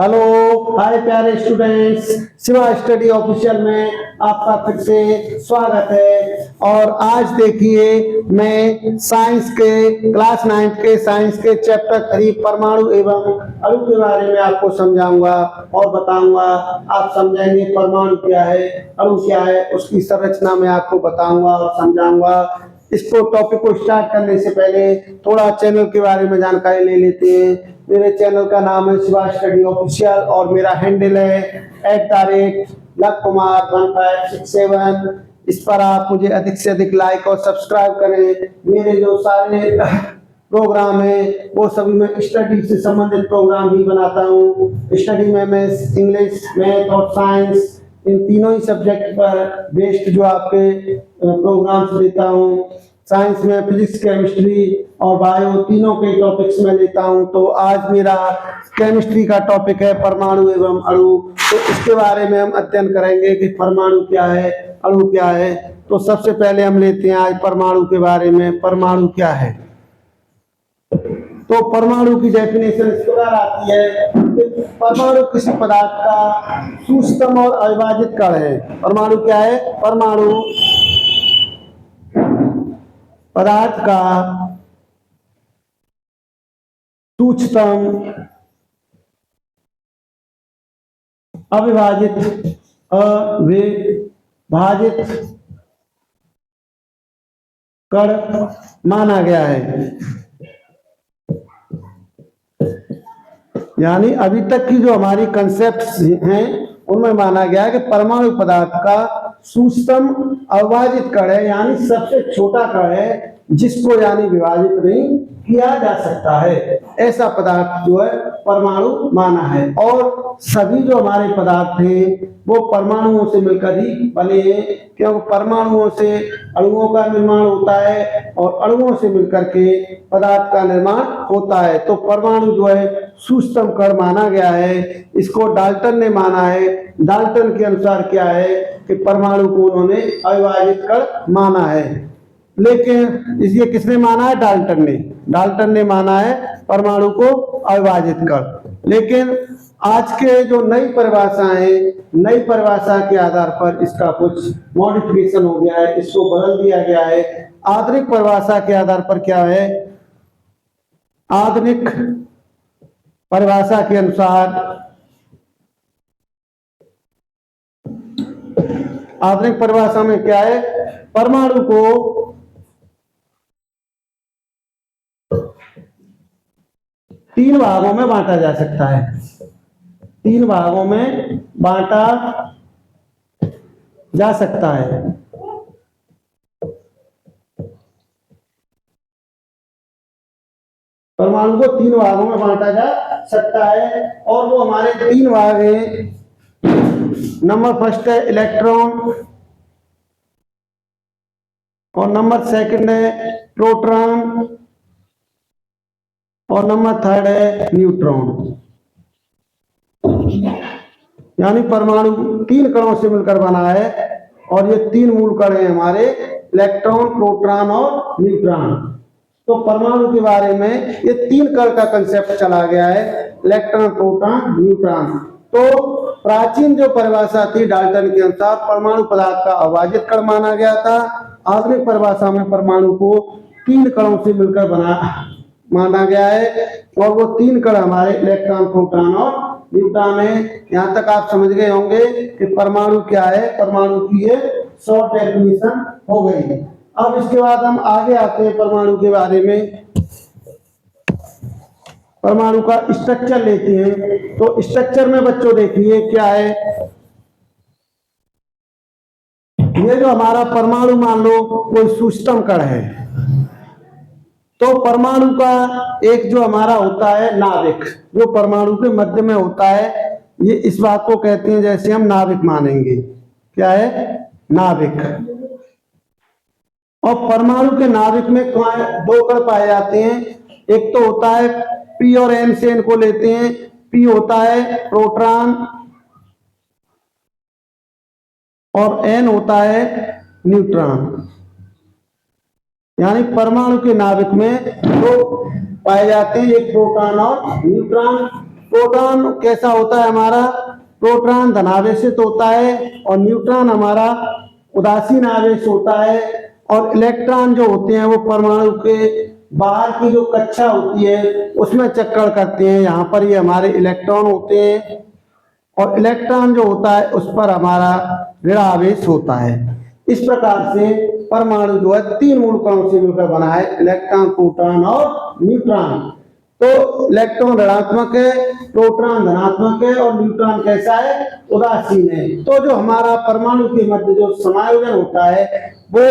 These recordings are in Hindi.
हेलो, हाय प्यारे स्टूडेंट्स। शिवा स्टडी ऑफिशियल में आपका फिर से स्वागत है। और आज देखिए मैं साइंस के क्लास 9 के साइंस के चैप्टर 3 परमाणु एवं अणु के बारे में आपको समझाऊंगा और बताऊंगा। आप समझेंगे परमाणु क्या है, अणु क्या है, उसकी संरचना में आपको बताऊंगा और समझाऊंगा। इसको टॉपिक को स्टार्ट करने से पहले थोड़ा चैनल के बारे में जानकारी ले लेते हैं। मेरे चैनल का नाम है शिवा स्टडी ऑफिशियल और मेरा हैंडल है @लवकुमार1567। इस पर आप मुझे अधिक से अधिक लाइक और सब्सक्राइब करें। मेरे जो सारे प्रोग्राम है वो सभी मैं स्टडी से संबंधित प्रोग्राम ही बनाता हूँ। स्टडी में मैं इंग्लिश, मैथ और साइंस इन तीनों ही सब्जेक्ट पर बेस्ड जो आपके प्रोग्राम्स देता हूँ। साइंस में फिजिक्स, केमिस्ट्री और बायो तीनों के टॉपिक्स में लेता हूँ। तो आज मेरा केमिस्ट्री का टॉपिक है परमाणु एवं अणु। तो इसके बारे में हम अध्ययन करेंगे कि परमाणु क्या है, अणु क्या है। तो सबसे पहले हम लेते हैं आज परमाणु के बारे में। परमाणु क्या है? तो परमाणु की डेफिनेशन इस प्रकार आती है कि परमाणु किसी पदार्थ का सूक्ष्म और अविभाजित कण है। परमाणु क्या है? परमाणु पदार्थ का सूक्ष्म अविभाजित कण माना गया है। यानी अभी तक की जो हमारी कंसेप्ट्स हैं उनमें माना गया है कि परमाणु पदार्थ का सूक्ष्म अविभाजित कण है, यानी सबसे छोटा कण है जिसको यानी विभाजित नहीं किया जा सकता है। ऐसा पदार्थ जो है परमाणु माना है। और सभी जो हमारे पदार्थ हैं वो परमाणुओं से मिलकर ही बने हैं, क्योंकि परमाणुओं से अणुओं का निर्माण होता है और अणुओं से मिलकर के पदार्थ का निर्माण होता है। तो परमाणु जो है सूक्ष्म कण माना गया है। इसको डाल्टन ने माना है। डाल्टन के अनुसार क्या है कि परमाणु को उन्होंने अविभाजित कण माना है। लेकिन ये किसने माना है? डाल्टन ने माना है परमाणु को अविभाजित कण। लेकिन आज के जो नई परिभाषाएं, नई परिभाषा के आधार पर इसका कुछ मॉडिफिकेशन हो गया है, इसको बदल दिया गया है। आधुनिक परिभाषा के आधार पर क्या है? आधुनिक परिभाषा के अनुसार आधुनिक परिभाषा में क्या है? परमाणु को तीन भागों में बांटा जा सकता है। तीन भागों में बांटा जा सकता है। परमाणु को तीन भागों में बांटा जा सकता है और वो हमारे तीन भाग हैं। नंबर फर्स्ट है इलेक्ट्रॉन और नंबर सेकंड है प्रोटॉन और नंबर थर्ड है न्यूट्रॉन। यानी परमाणु तीन कणों से मिलकर बना है और ये तीन मूल कण हैं हमारे, इलेक्ट्रॉन, प्रोटॉन और न्यूट्रॉन। तो परमाणु के बारे में ये तीन कण का कंसेप्ट चला गया है, इलेक्ट्रॉन, प्रोटॉन, न्यूट्रॉन। तो प्राचीन जो परिभाषा थी डाल्टन के अनुसार परमाणु पदार्थ का अविभाजित कण माना गया था। आधुनिक परिभाषा में परमाणु को तीन कणों से मिलकर माना गया है और वो तीन कण हमारे इलेक्ट्रॉन, प्रोटॉन और न्यूट्रॉन है। यहाँ तक आप समझ गए होंगे कि परमाणु क्या है। परमाणु की ये शॉर्ट डेफिनेशन हो गई। अब इसके बाद हम आगे आते हैं परमाणु के बारे में। परमाणु का स्ट्रक्चर लेते हैं। तो स्ट्रक्चर में बच्चों देखिए क्या है। ये जो हमारा परमाणु मान लो कोई सूक्ष्म कण है, तो परमाणु का एक जो हमारा होता है नाभिक, जो परमाणु के मध्य में होता है, ये इस बात को कहते हैं जैसे हम नाभिक मानेंगे। क्या है? नाभिक। और परमाणु के नाभिक में दो कण पाए जाते हैं। एक तो होता है पी और एन से इनको लेते हैं। पी होता है प्रोटॉन और एन होता है न्यूट्रॉन। यानी परमाणु के नाभिक में दो पाए जाते हैं, एक प्रोटॉन और न्यूट्रॉन। प्रोटॉन कैसा होता है हमारा, प्रोटॉन धनावेशित होता है और न्यूट्रॉन हमारा उदासीन आवेश होता है। और इलेक्ट्रॉन जो होते हैं वो परमाणु के बाहर की जो कक्षा होती है उसमें चक्कर करते हैं। यहाँ पर ये हमारे इलेक्ट्रॉन होते हैं और इलेक्ट्रॉन जो होता है उस पर हमारा ऋण आवेश होता है। इस प्रकार से परमाणु जो है 3 मूल कणों से मिलकर बना है, इलेक्ट्रॉन, प्रोटॉन और न्यूट्रॉन। तो इलेक्ट्रॉन ऋणात्मक है, प्रोटॉन धनात्मक है और न्यूट्रॉन कैसा है, उदासीन है। तो जो हमारा परमाणु के मध्य जो समायोजन होता है वो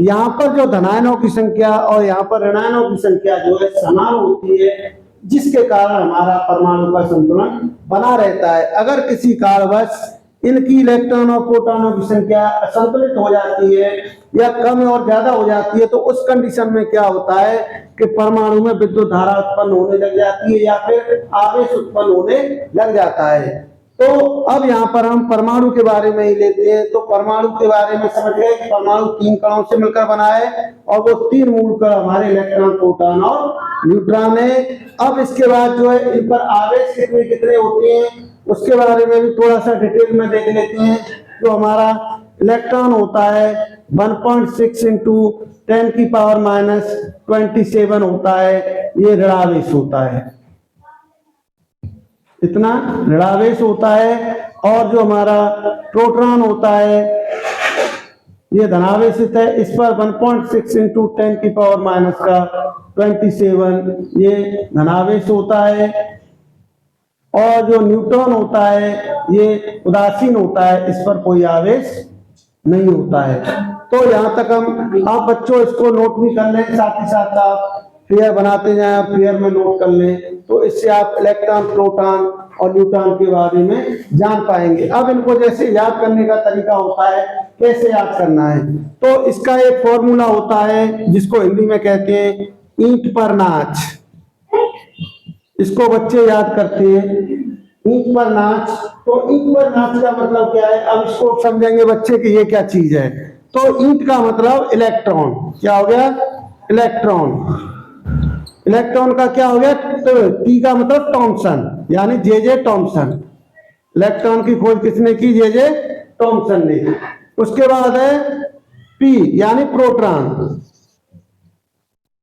यहाँ पर जो धनायनों की संख्या और यहाँ पर ऋणायनों की संख्या जो है समान होती है, जिसके कारण हमारा परमाणु का संतुलन बना रहता है। अगर किसी कारणवश इनकी इलेक्ट्रॉन और प्रोटॉनों की संख्या असंतुलित हो जाती है या कम और ज्यादा हो जाती है तो उस कंडीशन में क्या होता है कि परमाणु में विद्युत धारा उत्पन्न होने लग जाती है या फिर आवेश उत्पन्न होने लग जाता है। तो अब यहाँ पर हम परमाणु के बारे में ही लेते हैं। तो परमाणु के बारे में समझ गए कि परमाणु 3 कणों से मिलकर बना है और वो 3 मूल कण हमारे इलेक्ट्रॉन, प्रोटॉन और न्यूट्रॉन है। अब इसके बाद जो है इन पर आवेश कितने कितने होते हैं उसके बारे में भी थोड़ा सा डिटेल में देख लेते हैं। जो हमारा इलेक्ट्रॉन होता है 1.6 इंटू 10 की पावर -27 होता है, ये ऋणावेश होता है, इतना ऋणावेश होता है। और जो हमारा प्रोटॉन होता है ये धनावेशित है, इस पर 1.6 इंटू 10 की पावर -27 ये धनावेश होता है। और जो न्यूट्रॉन होता है ये उदासीन होता है, इस पर कोई आवेश नहीं होता है। तो यहाँ तक हम आप बच्चों इसको नोट भी कर लें, साथ ही साथ आप फिगर बनाते जाएं, आप फिगर में नोट कर लें, तो इससे आप इलेक्ट्रॉन, प्रोटॉन और न्यूट्रॉन के बारे में जान पाएंगे। अब इनको जैसे याद करने का तरीका होता है, कैसे याद करना है, तो इसका एक फॉर्मूला होता है जिसको हिंदी में कहते हैं ईंट पर नाच। इसको बच्चे याद करते हैं, ईंट पर नाच। तो ईंट पर नाच का मतलब क्या है, अब इसको समझेंगे बच्चे कि ये क्या चीज है। तो ईंट का मतलब इलेक्ट्रॉन, क्या हो गया, इलेक्ट्रॉन। इलेक्ट्रॉन का क्या हो गया, तो टी का मतलब थॉमसन, यानी जे थॉमसन। इलेक्ट्रॉन की खोज किसने की, जे थॉमसन ने। उसके बाद है पी यानी प्रोटॉन।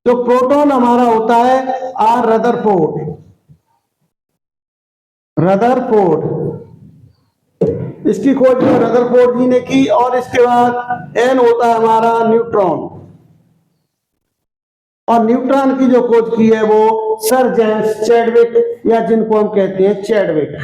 तो प्रोटॉन हमारा होता है आर रदरफोर्ड, इसकी खोज रदरफोर्ड जी ने की। और इसके बाद एन होता है हमारा न्यूट्रॉन, और न्यूट्रॉन की जो खोज की है वो सर जेम्स चैडविक, या जिनको हम कहते हैं चैडविक।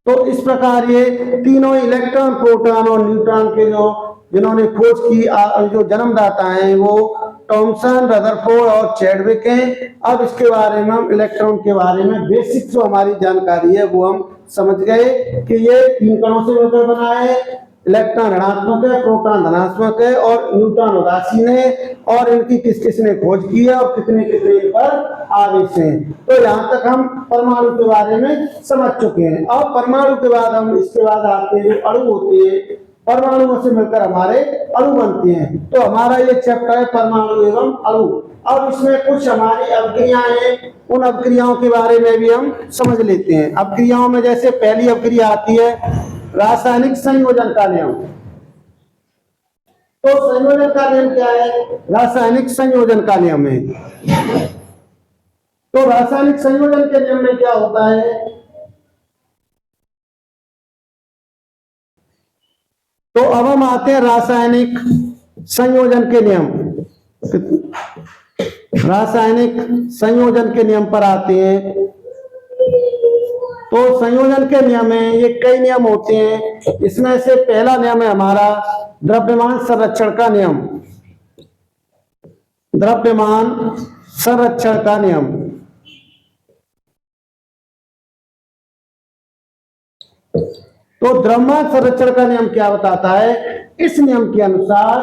तो इस प्रकार ये तीनों इलेक्ट्रॉन, प्रोटॉन और न्यूट्रॉन के जो जिन्होंने खोज की, जो जन्मदाता हैं वो थॉमसन, रदरफोर्ड और चैडविक हैं। अब इसके बारे में हम इलेक्ट्रॉन के बारे में बेसिक जो हमारी जानकारी है वो हम समझ गए कि ये 3 कणों से मिलकर बना है। इलेक्ट्रॉन ऋणात्मक है, प्रोटॉन धनात्मक है और न्यूट्रॉन उदासीन है। और इनकी किस किस ने खोज की है और कितने कितने पर आवेश हैं। तो यहाँ तक हम परमाणु के बारे में समझ चुके हैं। अब परमाणु के बाद हम इसके बाद आते हैं अणु होते हैं, परमाणुओं से मिलकर हमारे अणु बनते हैं। तो हमारा ये चैप्टर है परमाणु एवं अणु। अब इसमें कुछ हमारी अवक्रियाएं हैं, उन अवक्रियाओं के बारे में भी हम समझ लेते हैं। अवक्रियाओं में जैसे पहली अवक्रिया आती है रासायनिक संयोजन का नियम। तो संयोजन का नियम क्या है, रासायनिक संयोजन का नियम है। तो रासायनिक संयोजन के नियम में क्या होता है, तो अब हम आते हैं रासायनिक संयोजन के नियम। रासायनिक संयोजन के नियम पर आते हैं। तो संयोजन के नियम में ये कई नियम होते हैं। इसमें से पहला नियम है हमारा द्रव्यमान संरक्षण का नियम। द्रव्यमान संरक्षण का नियम। तो द्रव्यमान संरक्षण का नियम क्या बताता है, इस नियम के अनुसार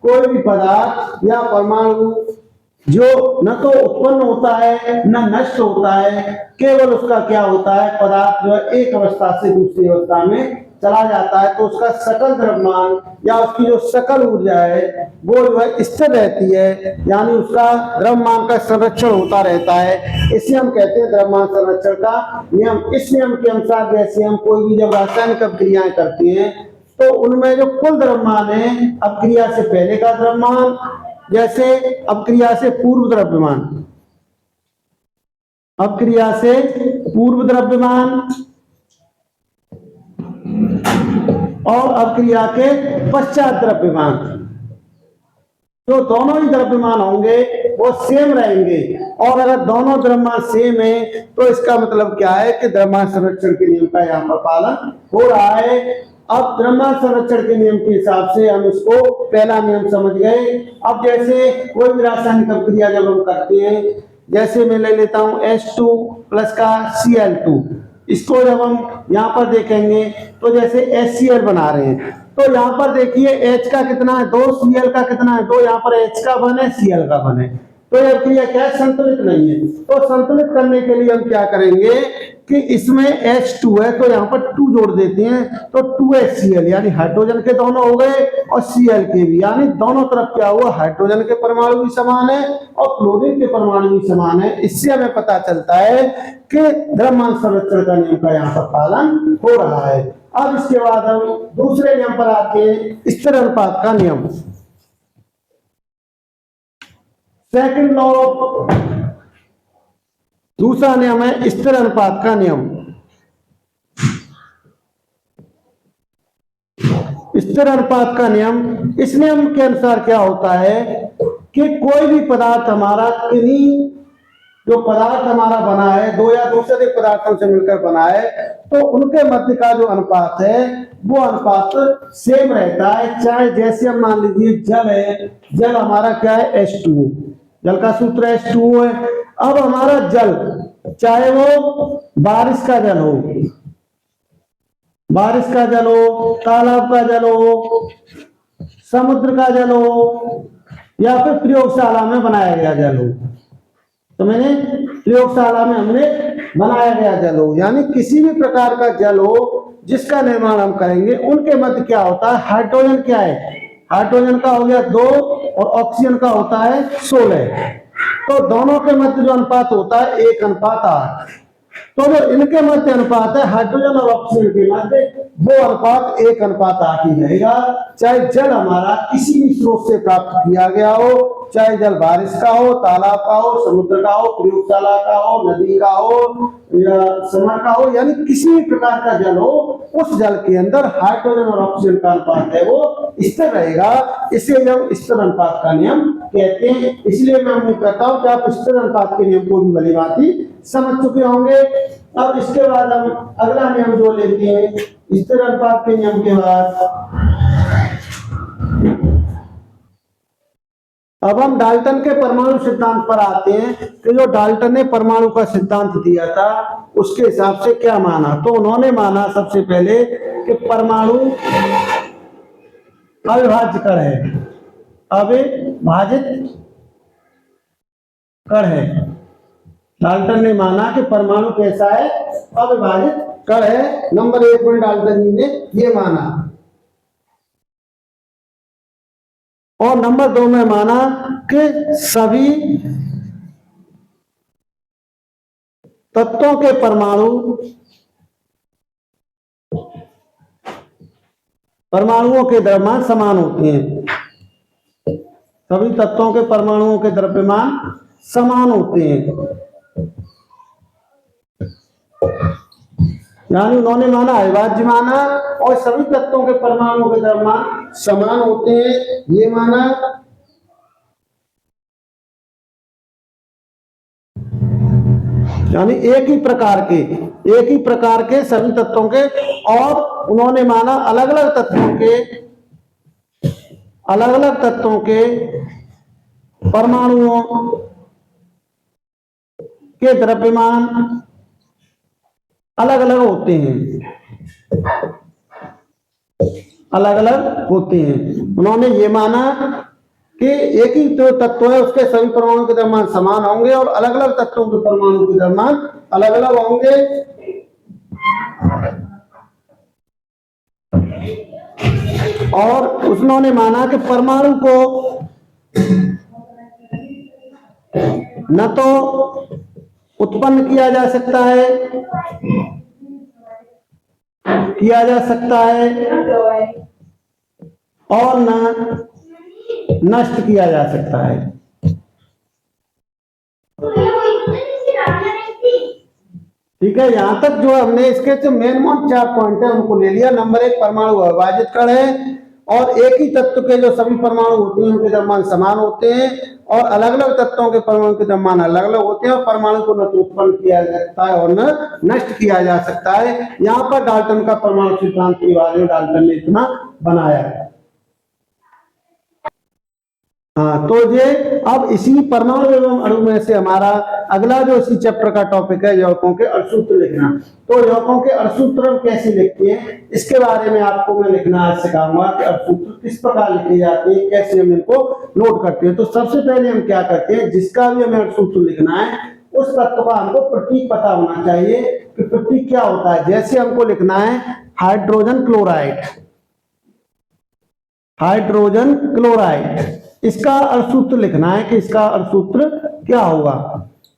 कोई भी पदार्थ या परमाणु जो न तो उत्पन्न होता है न नष्ट होता है, केवल उसका क्या होता है, पदार्थ जो है एक अवस्था से दूसरी अवस्था में चला जाता है तो उसका सकल द्रव्यमान या उसकी जो सकल ऊर्जा है वो जो है स्थिर रहती है, यानी उसका द्रव्यमान का संरक्षण होता रहता है। इसे हम कहते हैं द्रव्यमान संरक्षण का नियम। इस नियम के अनुसार जैसे हम कोई भी जब रासायनिक अभिक्रियाएं करते हैं तो उनमें जो कुल द्रव्यमान है अभिक्रिया से पहले का द्रव्यमान, जैसे अभिक्रिया से पूर्व द्रव्यमान, अभिक्रिया से पूर्व द्रव्यमान और अभिक्रिया के पश्चात द्रव्यमान, तो दोनों ही द्रव्यमान होंगे वो सेम रहेंगे। और अगर दोनों द्रव्यमान सेम है तो इसका मतलब क्या है कि द्रव्यमान संरक्षण के नियम का यहाँ पर पालन हो रहा है। अब द्रव्यमान संरक्षण के नियम के हिसाब से हम इसको पहला नियम समझ गए। अब जैसे कोई भी रासायनिक अभिक्रिया जब हम करते हैं, जैसे मैं ले लेता हूं H2 प्लस का Cl2, इसको जब हम यहाँ पर देखेंगे तो जैसे HCl बना रहे हैं तो यहाँ पर देखिए H का कितना है 2, Cl का कितना है 2, यहाँ पर H का 1 है Cl का 1 है, तो यह अभिक्रिया क्या है, संतुलित नहीं है। तो संतुलित करने के लिए हम क्या करेंगे कि इसमें H2 है तो यहाँ पर 2 जोड़ देते हैं तो 2HCl, यानी हाइड्रोजन के दोनों हो गए और Cl के भी, यानी दोनों तरफ क्या हुआ, हाइड्रोजन के परमाणु भी समान है और क्लोरीन के परमाणु भी समान है। इससे हमें पता चलता है कि द्रव्यमान संरक्षण का नियम का यहाँ पर पालन हो रहा है। अब इसके बाद हम दूसरे नियम पर आते हैं, स्थिर अनुपात का नियम, सेकंड लॉ ऑफ, दूसरा नियम है स्थिर अनुपात का नियम। स्थिर अनुपात का नियम, इस नियम के अनुसार क्या होता है कि कोई भी पदार्थ हमारा किन्हीं, जो पदार्थ हमारा बना है दो या दो से अधिक पदार्थों से मिलकर बना है तो उनके मध्य का जो अनुपात है वो अनुपात सेम रहता है। चाहे जैसे हम मान लीजिए जल है, जल हमारा क्या है H2O, जल का सूत्र H2O है। अब हमारा जल चाहे वो बारिश का जल हो, बारिश का जल हो, तालाब का जल हो, समुद्र का जल हो या फिर प्रयोगशाला में बनाया गया जल हो, तो मैंने प्रयोगशाला में हमने बनाया गया जल हो, यानी किसी भी प्रकार का जल हो जिसका निर्माण हम करेंगे उनके मध्य क्या होता है, हाइड्रोजन क्या है, हाइड्रोजन का हो गया 2 और ऑक्सीजन का होता है 16, तो दोनों के मध्य जो अनुपात होता है 1:8। तो जो इनके मध्य अनुपात है हाइड्रोजन और ऑक्सीजन के मध्य, वो अनुपात 1:8 ही रहेगा। चाहे जल हमारा किसी भी स्रोत से प्राप्त किया गया हो, चाहे जल बारिश का हो, तालाब का हो, समुद्र का हो, प्रयोगशाला का हो, नदी का हो या समर का हो, यानी किसी भी प्रकार का जल हो, उस जल के अंदर हाइड्रोजन और ऑक्सीजन का अनुपात है वो स्थिर रहेगा। इसे हम स्थिर अनुपात का नियम कहते हैं। इसलिए मैं उम्मीद करता हूं कि आप स्थिर अनुपात के नियम को भी भली भांति समझ चुके होंगे। अब इसके बाद हम अगला नियम जो लेते हैं, स्थिर अनुपात के नियम के बाद अब हम डाल्टन के परमाणु सिद्धांत पर आते हैं कि जो डाल्टन ने परमाणु का सिद्धांत दिया था उसके हिसाब से क्या माना। तो उन्होंने माना सबसे पहले कि परमाणु अविभाज्य कण है, अविभाजित कण है। डाल्टन ने माना कि परमाणु कैसा है, अविभाजित कण है। नंबर 1 में डाल्टन जी ने ये माना। और नंबर 2 में माना कि सभी तत्वों के परमाणुओं के द्रव्यमान समान होते हैं, सभी तत्वों के परमाणुओं के द्रव्यमान समान होते हैं। यानी उन्होंने माना, अविभाज्य माना और सभी तत्वों के परमाणुओं के द्रव्यमान समान होते हैं, ये माना। यानी एक ही प्रकार के सभी तत्वों के, और उन्होंने माना अलग अलग तत्वों के परमाणुओं के द्रव्यमान अलग अलग होते हैं। उन्होंने ये माना कि एक ही जो तत्व है उसके सभी परमाणु के द्रव्यमान समान होंगे और अलग अलग तत्वों के परमाणु के द्रव्यमान अलग अलग होंगे। और उन्होंने माना कि परमाणु को न तो उत्पन्न किया जा सकता है और न नष्ट किया जा सकता है। ठीक है, यहां तक जो हमने इसके जो मेन 4 पॉइंट है उनको ले लिया। नंबर 1, परमाणु अविभाजित कण है और एक ही तत्व के जो सभी परमाणु होते हैं उनके द्रव्यमान समान होते हैं और अलग अलग तत्वों के परमाणु के द्रव्यमान अलग अलग होते हैं और परमाणु को न तो उत्पन्न किया जा सकता है और न नष्ट किया जा सकता है। यहाँ पर डाल्टन का परमाणु सिद्धांत के बारे में डाल्टन ने इतना बनाया है। हाँ, तो ये अब इसी परमाणु एवं अणु में से हमारा अगला जो इसी चैप्टर का टॉपिक है यौगिकों के अणुसूत्र लिखना। तो यौगिकों के अणुसूत्र हम कैसे लिखते हैं इसके बारे में आपको मैं लिखना आज सिखाऊंगा कि अणुसूत्र किस प्रकार लिखे जाते हैं, कैसे हम इनको नोट करते हैं। तो सबसे पहले हम क्या करते हैं, जिसका भी हमें अणुसूत्र लिखना है उस तत्व का हमको प्रतीक पता होना चाहिए कि प्रतीक क्या होता है। जैसे हमको लिखना है हाइड्रोजन क्लोराइड, इसका अणुसूत्र लिखना है कि इसका अणुसूत्र क्या होगा।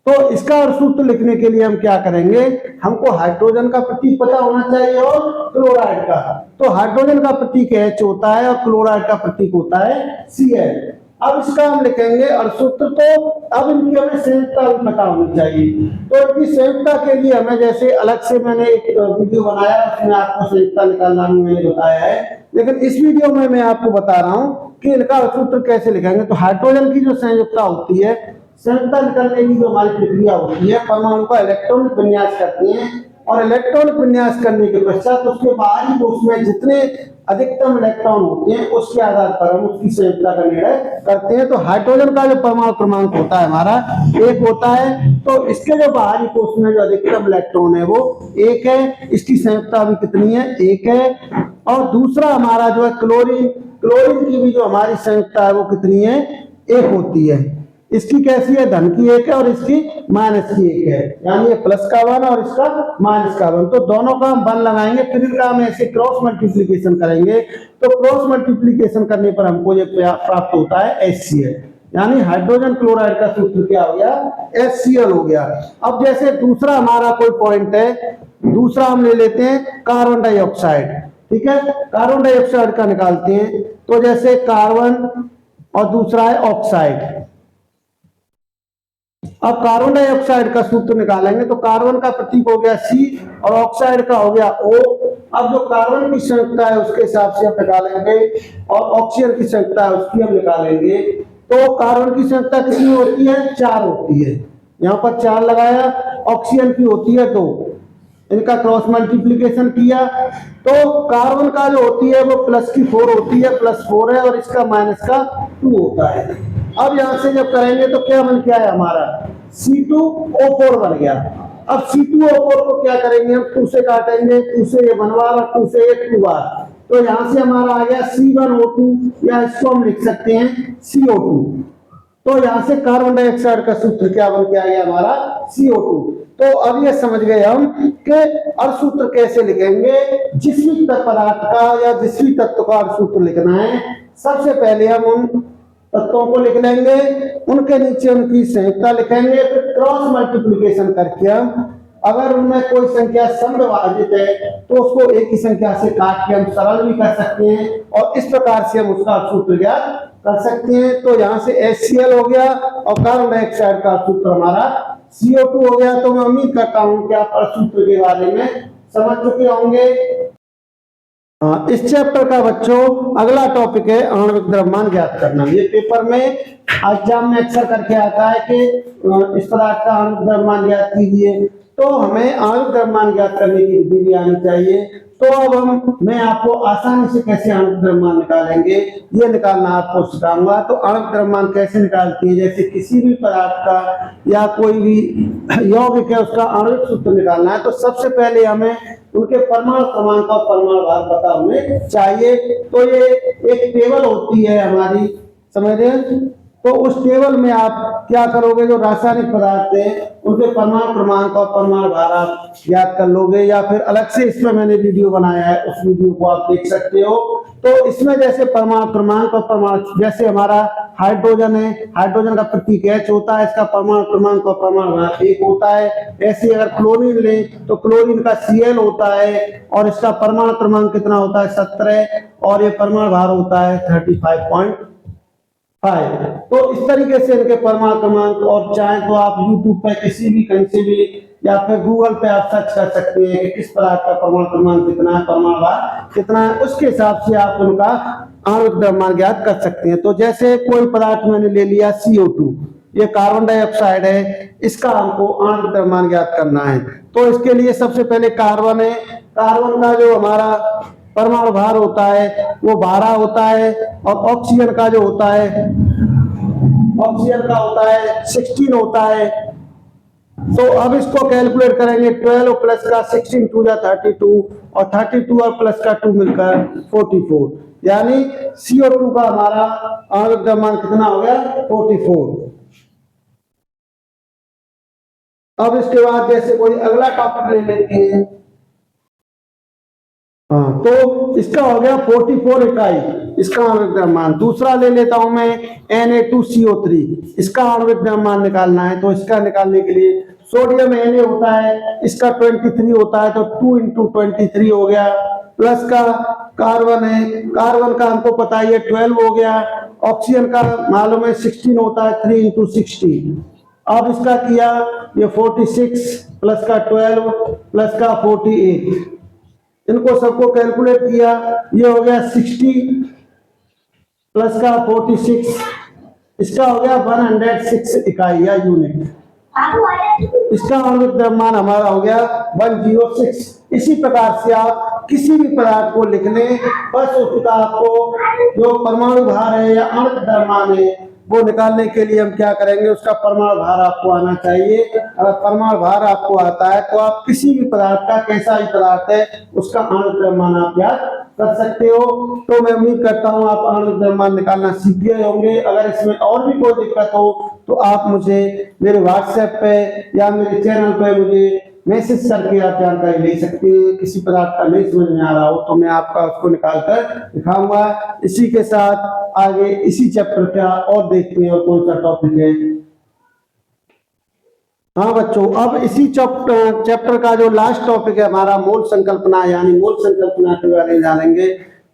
तो इसका अणुसूत्र लिखने के लिए हम क्या करेंगे, हमको हाइड्रोजन का प्रतीक पता होना चाहिए और क्लोराइड का। तो हाइड्रोजन का प्रतीक H होता है और क्लोराइड का प्रतीक होता है Cl। अब इसका हम लिखेंगे अणुसूत्र। तो अब इनकी हमें संयुक्ता भी पता होनी चाहिए। तो इनकी संयुक्ता के लिए हमें जैसे अलग से मैंने एक वीडियो बनाया उसमें आपको संयुक्ता निकालना मैंने बताया है, लेकिन इस वीडियो में मैं आपको बता रहा हूं कि इनका अणुसूत्र कैसे लिखेंगे। तो हाइड्रोजन की जो संयुक्ता होती है, संयुक्ता निकालने की जो हमारी प्रक्रिया होती है, परमाणु का इलेक्ट्रॉनिक विन्यास करते हैं और इलेक्ट्रॉनिक विन्यास करने के पश्चात उसके बाहरी कोश में जितने अधिकतम इलेक्ट्रॉन होते हैं उसके आधार पर हम उसकी संयुक्ता का निर्णय करते हैं। तो हाइड्रोजन का जो परमाणु क्रमांक होता है हमारा 1 होता है। तो इसके जो बाहरी कोश में जो अधिकतम इलेक्ट्रॉन है वो 1 है, इसकी संयुक्ता भी कितनी है, 1 है। और दूसरा हमारा जो है क्लोरीन की भी जो हमारी संयुक्ता है वो कितनी है, 1 होती है। इसकी कैसी है, धन की 1 है और इसकी माइनस की 1 है, यानी ये प्लस का 1 और इसका माइनस का 1। तो दोनों का हम 1 लगाएंगे, फिर इनका हम ऐसे क्रॉस मल्टीप्लीकेशन करेंगे। तो क्रॉस मल्टीप्लीकेशन करने पर हमको ये प्राप्त होता है HCl, यानी हाइड्रोजन क्लोराइड का सूत्र क्या हो गया, HCl हो गया। अब जैसे दूसरा हमारा कोई पॉइंट है, दूसरा हम ले लेते हैं कार्बन डाइऑक्साइड। ठीक है, कार्बन डाइऑक्साइड का निकालते हैं। तो जैसे कार्बन और दूसरा है ऑक्साइड। अब कार्बन डाइऑक्साइड का सूत्र निकालेंगे तो कार्बन का प्रतीक हो गया C और ऑक्साइड का हो गया O। अब जो कार्बन की संयुक्ता है उसके हिसाब से हम निकालेंगे और ऑक्सीजन की संयुक्ता है उसकी हम निकालेंगे। तो कार्बन की संयुक्ता कितनी होती है, 4 होती है, यहाँ पर 4 लगाया। ऑक्सीजन की होती है 2, इनका क्रॉस मल्टीप्लीकेशन किया तो कार्बन का जो होती है वो प्लस की 4 होती है, +4 है और इसका माइनस का 2 होता है। अब यहां से जब करेंगे तो क्या बन गया है हमारा C2O4 बन गया। अब C2O4 को क्या करेंगे, हम 2 से काटेंगे, 2 से ये 1 बार और 2 से ये 2 बार। तो यहां से हमारा आ गया C1O2 या इसको हम लिख सकते हैं CO2। तो यहां से कार्बन डाइऑक्साइड का सूत्र क्या बन के आ गया हमारा, CO2। तो अब ये समझ गए हम कि अणुसूत्र कैसे लिखेंगे। जिस भी पदार्थ का या जिस भी तत्व का अणुसूत्र लिखना है, सबसे पहले हम उन तत्वों को लिख लेंगे, उनके नीचे उनकी संयुक्ता लिखेंगे, फिर क्रॉस मल्टीप्लिकेशन करके हम अगर उनमें कोई संख्या समविभाजित है तो उसको एक ही संख्या से काट के हम सरल भी कर सकते हैं और इस प्रकार से हम उसका सूत्र ज्ञात कर सकते हैं। तो यहाँ से HCl हो गया और कार्बन डाइऑक्साइड का सूत्र हमारा CO2 हो गया। तो मैं उम्मीद करता हूँ कि आप सूत्र के बारे में समझ चुके होंगे। इस चैप्टर का बच्चों अगला टॉपिक है आणविक द्रव्यमान ज्ञात करना। ये पेपर में एग्जाम में अक्सर करके आता है कि इस पदार्थ का आणविक द्रव्यमान ज्ञात कीजिए, तो हमें आणविक द्रव्यमान ज्ञात करने की विधि भी आनी चाहिए। तो अब मैं आपको आसानी से कैसे आणविक द्रव्यमान निकालेंगे ये निकालना आपको सिखाऊंगा। तो आणविक द्रव्यमान कैसे निकालती है, जैसे किसी भी पदार्थ का या कोई भी यौगिक है उसका आणविक सूत्र निकालना है तो सबसे पहले हमें उनके परमाणु क्रमांक और परमाणु भार पता होने चाहिए। तो ये एक टेबल होती है हमारी, समझ रहे हैं। तो उस टेबल में आप क्या करोगे, जो रासायनिक पदार्थ है उनके परमाणु क्रमांक और परमाणु भार आप ज्ञात कर लोगे, या फिर अलग से इसमें मैंने वीडियो बनाया है उस वीडियो को आप देख सकते हो। तो इसमें जैसे परमाणु क्रमांक और परमाणु, जैसे हमारा हाइड्रोजन है, हाइड्रोजन का प्रतीक H होता है, इसका परमाणु क्रमांक और परमाणु भार 1 होता है। ऐसे अगर क्लोरीन ले तो क्लोरीन का Cl होता है और इसका परमाणु क्रमांक कितना होता है 17 और ये परमाणु भार होता है 35.5। तो इस तरीके से इनके परमाणु क्रमांक, और चाहे तो आप YouTube पे किसी भी कहीं से भी या फिर गूगल पे आप सर्च कर सकते हैं कि किस पदार्थ का परमाणु क्रमांक कितना है, परमाणु भार कितना है, उसके हिसाब से आप उनका आणविक द्रव्यमान ज्ञात कर सकते हैं। तो जैसे कोई पदार्थ मैंने ले लिया CO2, ये कार्बन डाइऑक्साइड है, इसका हमको आणविक द्रव्यमान ज्ञात करना है। तो इसके लिए सबसे पहले कार्बन है, कार्बन का जो हमारा परमाणु भार होता है वो 12 होता है, और ऑक्सीजन का जो होता है, ऑक्सीजन का होता है 16 होता है। तो अब इसको कैलकुलेट करेंगे, 12 प्लस का 16 2 या 32, और 32 और प्लस का 2 मिलकर 44, यानी CO2 का हमारा आणविक द्रव्यमान कितना हो गया 44। अब इसके बाद जैसे कोई अगला टॉपिक ले लेते हैं, हाँ, तो इसका हो गया 44 इकाई, इसका आणविक द्रव्यमान। दूसरा ले लेता हूं मैं Na2CO3, इसका आणविक द्रव्यमान निकालना है। तो इसका निकालने के लिए सोडियम Na होता है, इसका 23 होता है, तो 2 × 23 हो गया, प्लस का कार्बन है, कार्बन का हमको पता है 12 हो गया, ऑक्सीजन का मालूम है 16 होता है, 3 × 60। अब इसका किया ये 46 प्लस का 12 प्लस का 48, इनको सबको कैलकुलेट किया, ये हो गया 60 प्लस का 46, इसका हो गया 106 इकाई या यूनिट। इसका आणविक द्रव्यमान हमारा हो गया 106। इसी प्रकार से आप किसी भी पदार्थ को लिख लें, बस उसका आपको जो परमाणु भार है या आणविक द्रव्यमान है वो निकालने के लिए हम क्या करेंगे, उसका परमाणु भार आपको आना चाहिए। अगर परमाणु भार आपको आता है तो आप किसी भी पदार्थ का, कैसा भी पदार्थ है, उसका आणविक द्रव्यमान आप ज्ञात कर सकते हो। तो मैं उम्मीद करता हूं आप आणविक द्रव्यमान निकालना सीख गए होंगे। अगर इसमें और भी कोई दिक्कत हो तो आप मुझे मेरे व्हाट्सएप पे या मेरे चैनल पे मुझे मैसेज करके आप जानकारी ले सकते हैं। किसी पदार्थ का नहीं समझ में आ रहा हो तो मैं आपका उसको निकाल कर दिखाऊंगा। इसी के साथ आगे इसी चैप्टर का और देखते हैं और कौन सा टॉपिक है। हाँ बच्चों, अब इसी चैप्टर का जो लास्ट टॉपिक है हमारा मोल संकल्पना, यानी मोल संकल्पना के बारे में जानेंगे।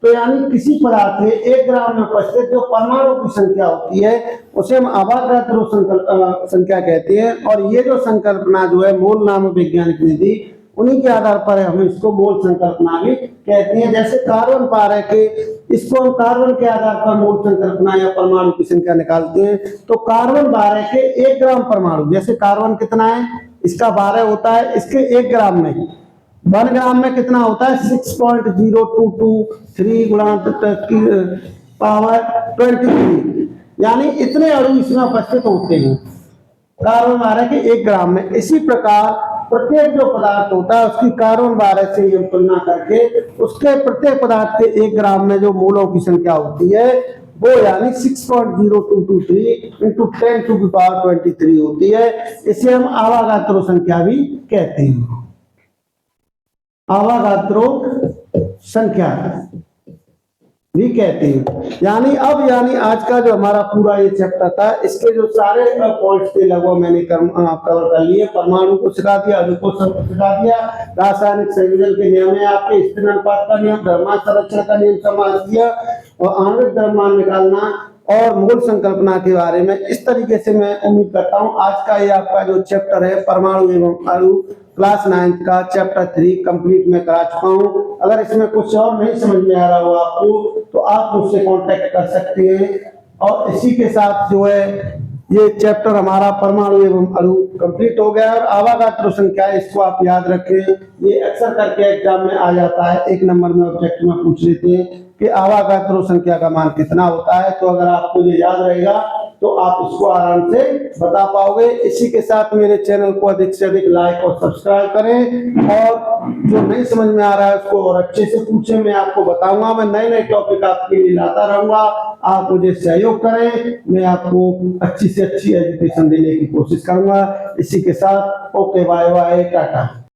तो यानी किसी पदार्थ में 1 ग्राम में उपस्थित जो परमाणु की संख्या होती है उसे हम अवागाद्रो संख्या कहते हैं। और ये जो संकल्पना जो है मोल नामक वैज्ञानिक ने दी, उन्हीं के आधार पर हम इसको मोल संकल्पना भी कहते हैं। जैसे कार्बन 12 के, इसको हम कार्बन के आधार पर मोल संकल्पना या परमाणु की संख्या निकालते हैं। तो कार्बन 12 के 1 ग्राम परमाणु, जैसे कार्बन कितना है, इसका 12 होता है, इसके 1 ग्राम में 1 ग्राम में कितना होता है 6.0223 गुणा 10⁻23, यानी इतने अणु इसमें उपस्थित होते हैं कार्बन 12 के 1 ग्राम में। इसी प्रकार प्रत्येक जो पदार्थ होता है उसकी कार्बन 12 से हम तुलना करके उसके प्रत्येक पदार्थ के 1 ग्राम में जो मोलों की संख्या होती है वो यानी 6.0223 × 10⁻23 होती है। इसे हम अवागाद्रो संख्या भी कहते हैं, अवागाद्रो संख्या भी कहते हैं। यानी आज का जो हमारा पूरा ये चैप्टर था, इसके जो सारे पॉइंट्स थे लगभग मैंने कवर कर लिए। परमाणु को सिखा दिया, अणु को सिखा दिया, रासायनिक संयोजन के नियम है आपके, स्थिर अनुपात का नियम, द्रव्यमान संरक्षण का नियम समझ दिया, और आणविक द्रव्यमान निकालना और मोल संकल्पना के बारे में। इस तरीके से मैं उम्मीद करता हूँ आज का ये आपका जो चैप्टर है परमाणु एवं अणु क्लास 9 का चैप्टर 3 कंप्लीट मैं करा चुका हूँ। अगर इसमें कुछ और नहीं समझ में आ रहा हो आपको तो आप मुझसे कांटेक्ट कर सकते हैं। और इसी के साथ जो है ये चैप्टर हमारा परमाणु एवं अणु कंप्लीट हो गया। और अवागाद्रो संख्या, इसको आप याद रखें, ये अक्सर करके एग्जाम में आ जाता है, 1 नंबर में ऑब्जेक्ट में पूछ लेते हैं कि अवागाद्रो संख्या का मान कितना होता है। तो अगर आपको ये याद रहेगा तो आप इसको आराम से बता पाओगे। इसी के साथ मेरे चैनल को अधिक से अधिक लाइक और सब्सक्राइब करें, और जो नहीं समझ में आ रहा है उसको और अच्छे से पूछे, मैं आपको बताऊंगा। मैं नए नए टॉपिक आपके लिए लाता रहूंगा, आप मुझे सहयोग करें, मैं आपको अच्छी से अच्छी एजुकेशन देने की कोशिश करूंगा। इसी के साथ ओके, बाय बाय, टाटा।